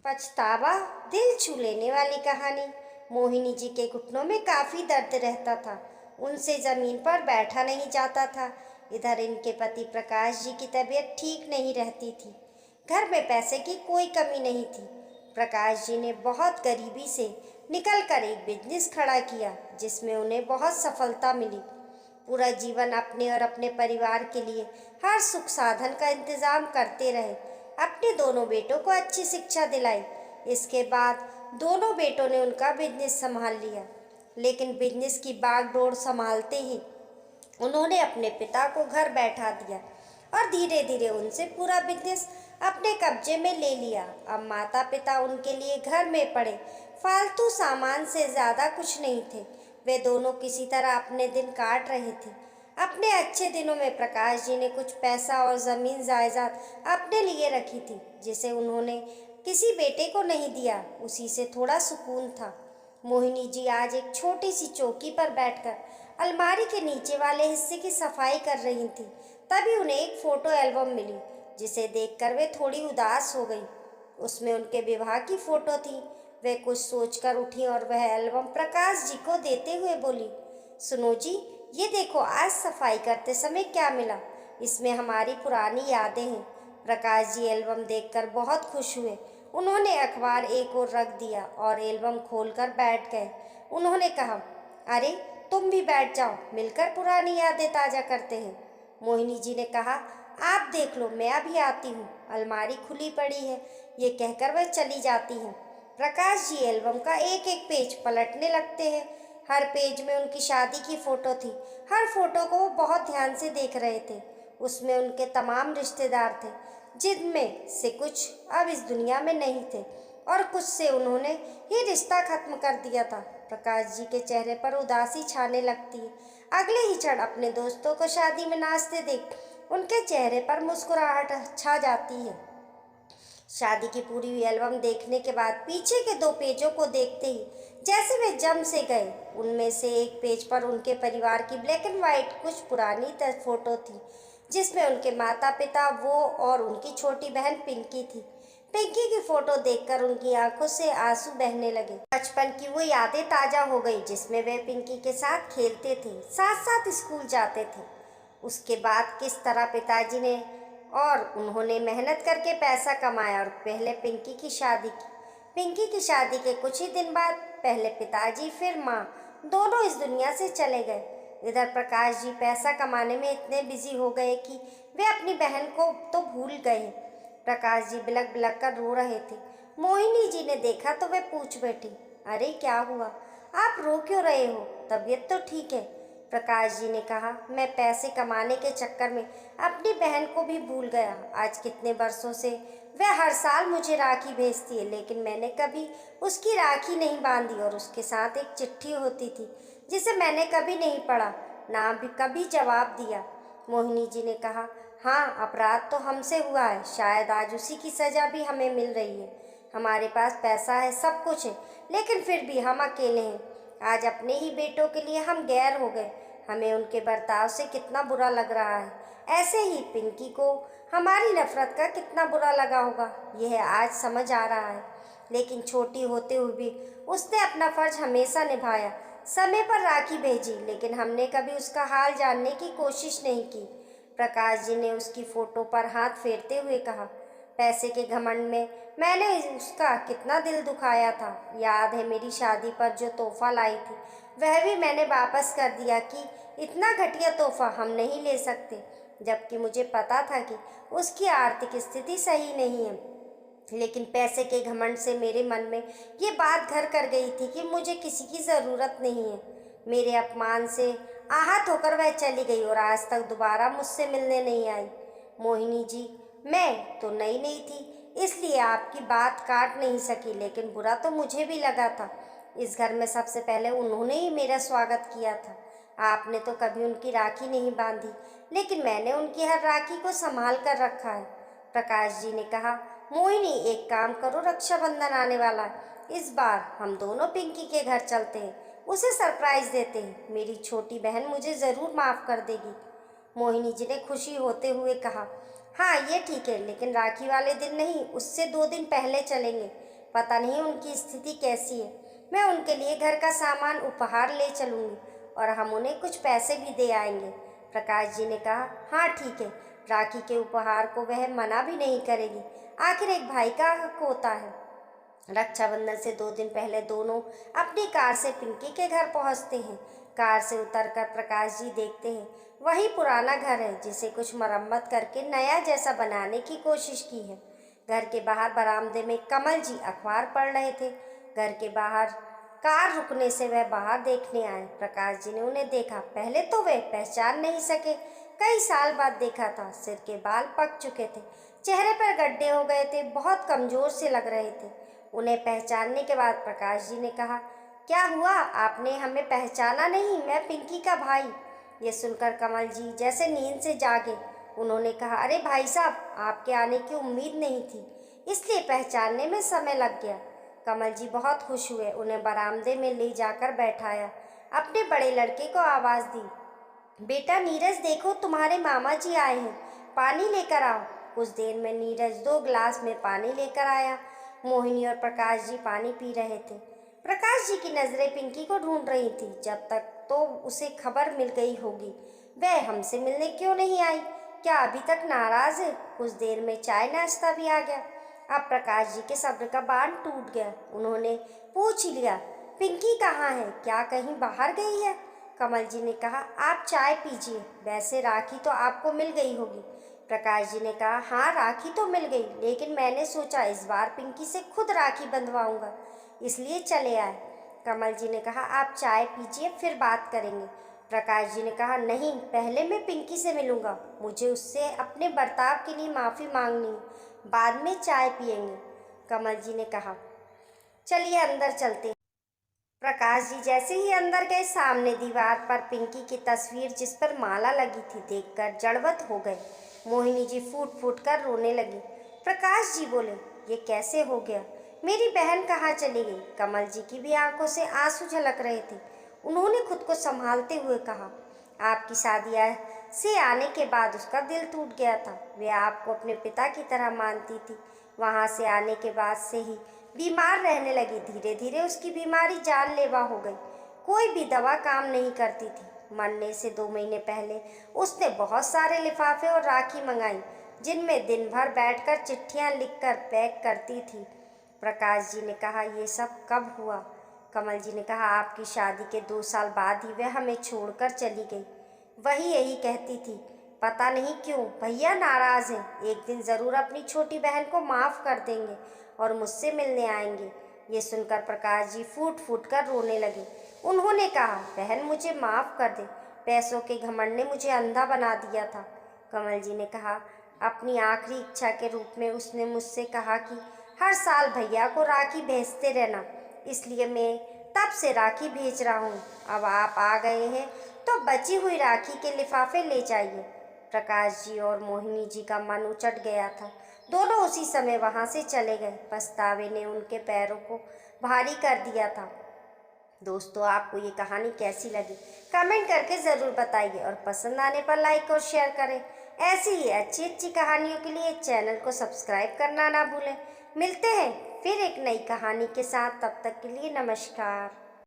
पछतावा दिल छू लेने वाली कहानी। मोहिनी जी के घुटनों में काफी दर्द रहता था। उनसे जमीन पर बैठा नहीं जाता था। इधर इनके पति प्रकाश जी की तबीयत ठीक नहीं रहती थी। घर में पैसे की कोई कमी नहीं थी। प्रकाश जी ने बहुत गरीबी से निकलकर एक बिजनेस खड़ा किया जिसमें उन्हें बहुत सफलता मिली। पूरा जीवन अपने और अपने परिवार के लिए हर सुख साधन का इंतजाम करते रहे। अपने दोनों बेटों को अच्छी शिक्षा दिलाई। इसके बाद दोनों बेटों ने उनका बिजनेस संभाल लिया। लेकिन बिजनेस की बागडोर संभालते ही उन्होंने अपने पिता को घर बैठा दिया और धीरे धीरे उनसे पूरा बिजनेस अपने कब्जे में ले लिया। अब माता पिता उनके लिए घर में पड़े फालतू सामान से ज़्यादा कुछ नहीं थे। वे दोनों किसी तरह अपने दिन काट रहे थे। अपने अच्छे दिनों में प्रकाश जी ने कुछ पैसा और ज़मीन जायदाद अपने लिए रखी थी जिसे उन्होंने किसी बेटे को नहीं दिया। उसी से थोड़ा सुकून था। मोहिनी जी आज एक छोटी सी चौकी पर बैठकर अलमारी के नीचे वाले हिस्से की सफाई कर रही थी। तभी उन्हें एक फ़ोटो एल्बम मिली जिसे देखकर वे थोड़ी उदास हो गई। उसमें उनके विवाह की फ़ोटो थी। वे कुछ सोचकर उठी और वह एल्बम प्रकाश जी को देते हुए बोली, सुनो जी, ये देखो आज सफाई करते समय क्या मिला। इसमें हमारी पुरानी यादें हैं। प्रकाश जी एल्बम देखकर बहुत खुश हुए। उन्होंने अखबार एक ओर रख दिया और एल्बम खोलकर बैठ गए। उन्होंने कहा, अरे तुम भी बैठ जाओ, मिलकर पुरानी यादें ताज़ा करते हैं। मोहिनी जी ने कहा, आप देख लो, मैं अभी आती हूँ, अलमारी खुली पड़ी है। ये कहकर वह चली जाती हैं। प्रकाश जी एल्बम का एक एक पेज पलटने लगते हैं। हर पेज में उनकी शादी की फ़ोटो थी। हर फोटो को वो बहुत ध्यान से देख रहे थे। उसमें उनके तमाम रिश्तेदार थे जिनमें से कुछ अब इस दुनिया में नहीं थे और कुछ से उन्होंने ही रिश्ता खत्म कर दिया था। प्रकाश जी के चेहरे पर उदासी छाने लगती है। अगले ही क्षण अपने दोस्तों को शादी में नाचते देख उनके चेहरे पर मुस्कुराहट छा जाती है। शादी की पूरी हुई एल्बम देखने के बाद पीछे के दो पेजों को देखते ही जैसे वे जम से गए। उनमें से एक पेज पर उनके परिवार की ब्लैक एंड वाइट कुछ पुरानी फोटो थी जिसमें उनके माता पिता, वो और उनकी छोटी बहन पिंकी थी। पिंकी की फोटो देखकर उनकी आंखों से आंसू बहने लगे। बचपन की वो यादें ताजा हो गई जिसमें वे पिंकी के साथ खेलते थे, साथ साथ स्कूल जाते थे। उसके बाद किस तरह पिताजी ने और उन्होंने मेहनत करके पैसा कमाया और पहले पिंकी की शादी की। पिंकी की शादी के कुछ ही दिन बाद पहले पिताजी फिर माँ दोनों इस दुनिया से चले गए। इधर प्रकाश जी पैसा कमाने में इतने बिजी हो गए कि वे अपनी बहन को तो भूल गए। प्रकाश जी बिलक बिलक कर रो रहे थे। मोहिनी जी ने देखा तो वे पूछ बैठी, अरे क्या हुआ, आप रो क्यों रहे हो, तबीयत तो ठीक है। प्रकाश जी ने कहा, मैं पैसे कमाने के चक्कर में अपनी बहन को भी भूल गया। आज कितने बरसों से वह हर साल मुझे राखी भेजती है लेकिन मैंने कभी उसकी राखी नहीं बांधी और उसके साथ एक चिट्ठी होती थी जिसे मैंने कभी नहीं पढ़ा, ना भी कभी जवाब दिया। मोहिनी जी ने कहा, हाँ, अपराध तो हमसे हुआ है, शायद आज उसी की सज़ा भी हमें मिल रही है। हमारे पास पैसा है, सब कुछ है, लेकिन फिर भी हम अकेले हैं। आज अपने ही बेटों के लिए हम गैर हो गए। हमें उनके बर्ताव से कितना बुरा लग रहा है। ऐसे ही पिंकी को हमारी नफरत का कितना बुरा लगा होगा, यह आज समझ आ रहा है। लेकिन छोटी होते हुए भी उसने अपना फर्ज हमेशा निभाया, समय पर राखी भेजी, लेकिन हमने कभी उसका हाल जानने की कोशिश नहीं की। प्रकाश जी ने उसकी फ़ोटो पर हाथ फेरते हुए कहा, पैसे के घमंड में मैंने उसका कितना दिल दुखाया था। याद है मेरी शादी पर जो तोहफा लाई थी, वह भी मैंने वापस कर दिया कि इतना घटिया तोहफा हम नहीं ले सकते, जबकि मुझे पता था कि उसकी आर्थिक स्थिति सही नहीं है। लेकिन पैसे के घमंड से मेरे मन में ये बात घर कर गई थी कि मुझे किसी की ज़रूरत नहीं है। मेरे अपमान से आहत होकर वह चली गई और आज तक दोबारा मुझसे मिलने नहीं आई। मोहिनी जी, मैं तो नई नहीं थी इसलिए आपकी बात काट नहीं सकी, लेकिन बुरा तो मुझे भी लगा था। इस घर में सबसे पहले उन्होंने ही मेरा स्वागत किया था। आपने तो कभी उनकी राखी नहीं बांधी, लेकिन मैंने उनकी हर राखी को संभाल कर रखा है। प्रकाश जी ने कहा, मोहिनी एक काम करो, रक्षाबंधन आने वाला है, इस बार हम दोनों पिंकी के घर चलते हैं, उसे सरप्राइज देते हैं। मेरी छोटी बहन मुझे ज़रूर माफ़ कर देगी। मोहिनी जी ने खुशी होते हुए कहा, हाँ ये ठीक है, लेकिन राखी वाले दिन नहीं, उससे 2 दिन पहले चलेंगे। पता नहीं उनकी स्थिति कैसी है। मैं उनके लिए घर का सामान उपहार ले चलूँगी और हम उन्हें कुछ पैसे भी दे आएंगे। प्रकाश जी ने कहा, हाँ ठीक है, राखी के उपहार को वह मना भी नहीं करेगी, आखिर एक भाई का हक होता है। रक्षाबंधन से 2 दिन पहले दोनों अपनी कार से पिंकी के घर पहुंचते हैं। कार से उतरकर प्रकाश जी देखते हैं वही पुराना घर है जिसे कुछ मरम्मत करके नया जैसा बनाने की कोशिश की है। घर के बाहर बरामदे में कमल जी अखबार पढ़ रहे थे। घर के बाहर कार रुकने से वह बाहर देखने आए। प्रकाश जी ने उन्हें देखा। पहले तो वे पहचान नहीं सके, कई साल बाद देखा था। सिर के बाल पक चुके थे, चेहरे पर गड्ढे हो गए थे, बहुत कमजोर से लग रहे थे। उन्हें पहचानने के बाद प्रकाश जी ने कहा, क्या हुआ, आपने हमें पहचाना नहीं? मैं पिंकी का भाई। ये सुनकर कमल जी जैसे नींद से जागे। उन्होंने कहा, अरे भाई साहब, आपके आने की उम्मीद नहीं थी, इसलिए पहचानने में समय लग गया। कमल जी बहुत खुश हुए, उन्हें बरामदे में ले जाकर बैठाया। अपने बड़े लड़के को आवाज़ दी, बेटा नीरज, देखो तुम्हारे मामा जी आए हैं, पानी लेकर आओ। कुछ देर में नीरज 2 गिलास में पानी लेकर आया। मोहिनी और प्रकाश जी पानी पी रहे थे। प्रकाश जी की नज़रें पिंकी को ढूंढ रही थी। जब तक तो उसे खबर मिल गई होगी, वह हमसे मिलने क्यों नहीं आई? क्या अभी तक नाराज है? कुछ देर में चाय नाश्ता भी आ गया। अब प्रकाश जी के सब्र का बांध टूट गया। उन्होंने पूछ ही लिया, पिंकी कहाँ है? क्या कहीं बाहर गई है? कमल जी ने कहा, आप चाय पीजिए, वैसे राखी तो आपको मिल गई होगी। प्रकाश जी ने कहा, हाँ राखी तो मिल गई, लेकिन मैंने सोचा इस बार पिंकी से खुद राखी बंधवाऊंगा, इसलिए चले आए। कमल जी ने कहा, आप चाय पीजिए, फिर बात करेंगे। प्रकाश जी ने कहा, नहीं, पहले मैं पिंकी से मिलूंगा, मुझे उससे अपने बर्ताव के लिए माफ़ी मांगनी है, बाद में चाय पियेंगे। कमल जी ने कहा, चलिए अंदर चलते हैं। प्रकाश जी जैसे ही अंदर गए, सामने दीवार पर पिंकी की तस्वीर जिस पर माला लगी थी देखकर जड़वत हो गए। मोहिनी जी फूट फूट कर रोने लगी। प्रकाश जी बोले, ये कैसे हो गया? मेरी बहन कहाँ चली गई? कमल जी की भी आंखों से आंसू झलक रहे थे। उन्होंने खुद को संभालते हुए कहा, आपकी शादी से आने के बाद उसका दिल टूट गया था। वह आपको अपने पिता की तरह मानती थी। वहाँ से आने के बाद से ही बीमार रहने लगी। धीरे धीरे उसकी बीमारी जानलेवा हो गई। कोई भी दवा काम नहीं करती थी। मरने से 2 महीने पहले उसने बहुत सारे लिफाफे और राखी मंगाई, जिनमें दिन भर बैठकर चिट्ठियां लिखकर पैक करती थी। प्रकाश जी ने कहा, ये सब कब हुआ? कमल जी ने कहा, आपकी शादी के 2 साल बाद ही वह हमें छोड़कर चली गई। वही यही कहती थी, पता नहीं क्यों भैया नाराज़ हैं, एक दिन ज़रूर अपनी छोटी बहन को माफ़ कर देंगे और मुझसे मिलने आएंगे। ये सुनकर प्रकाश जी फूट फूट कर रोने लगे। उन्होंने कहा, बहन मुझे माफ़ कर दे, पैसों के घमंड ने मुझे अंधा बना दिया था। कमल जी ने कहा, अपनी आखिरी इच्छा के रूप में उसने मुझसे कहा कि हर साल भैया को राखी भेजते रहना, इसलिए मैं तब से राखी भेज रहा हूँ। अब आप आ गए हैं तो बची हुई राखी के लिफाफे ले जाइए। प्रकाश जी और मोहिनी जी का मन उचट गया था। दोनों उसी समय वहाँ से चले गए। पछतावे ने उनके पैरों को भारी कर दिया था। दोस्तों, आपको ये कहानी कैसी लगी कमेंट करके ज़रूर बताइए और पसंद आने पर लाइक और शेयर करें। ऐसी ही अच्छी अच्छी कहानियों के लिए चैनल को सब्सक्राइब करना ना भूलें। मिलते हैं फिर एक नई कहानी के साथ, तब तक के लिए नमस्कार।